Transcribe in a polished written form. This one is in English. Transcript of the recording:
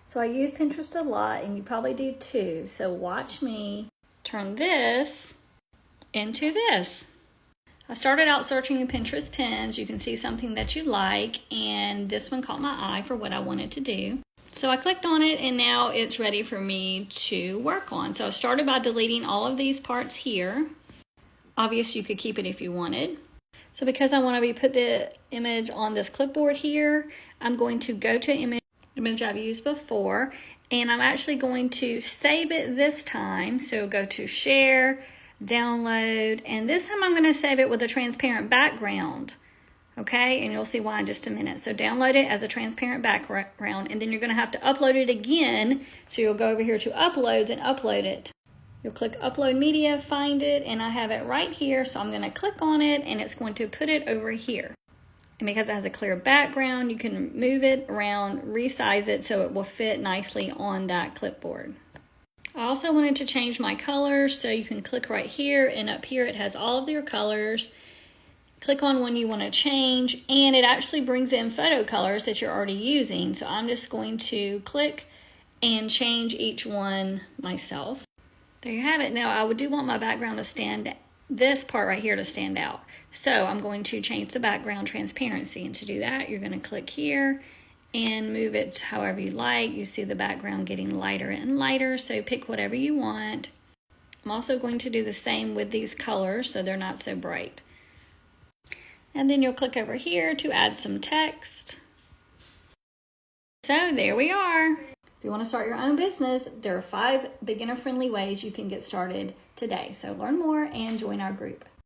So I use Pinterest a lot, and you probably do too. So watch me turn this into this. I started out searching in Pinterest pins. You can see something that you like, and this one caught my eye for what I wanted to do. So I clicked on it, and now it's ready for me to work on. So I started by deleting all of these parts here. Obviously, you could keep it if you wanted. So because I want to put the image on this clipboard here, I'm going to go to image I've used before, and I'm actually going to save it this time. So go to share, download, and this time I'm going to save it with a transparent background. Okay, and you'll see why in just a minute. So download it as a transparent background, and then you're going to have to upload it again. So you'll go over here to uploads and upload it. You'll click upload media, find it, and I have it right here. So I'm going to click on it, and it's going to put it over here. And because it has a clear background, you can move it around, resize it so it will fit nicely on that clipboard. I also wanted to change my colors, so you can click right here, and up here it has all of your colors. Click on one you want to change, and it actually brings in photo colors that you're already using. So I'm just going to click and change each one myself. There you have it. Now I do want my background to stand, this part right here to stand out. So I'm going to change the background transparency, and to do that you're going to click here and move it however you like. You see the background getting lighter and lighter, so pick whatever you want. I'm also going to do the same with these colors so they're not so bright. And then you'll click over here to add some text. So there we are. If you want to start your own business, there are 5 beginner-friendly ways you can get started today. So learn more and join our group.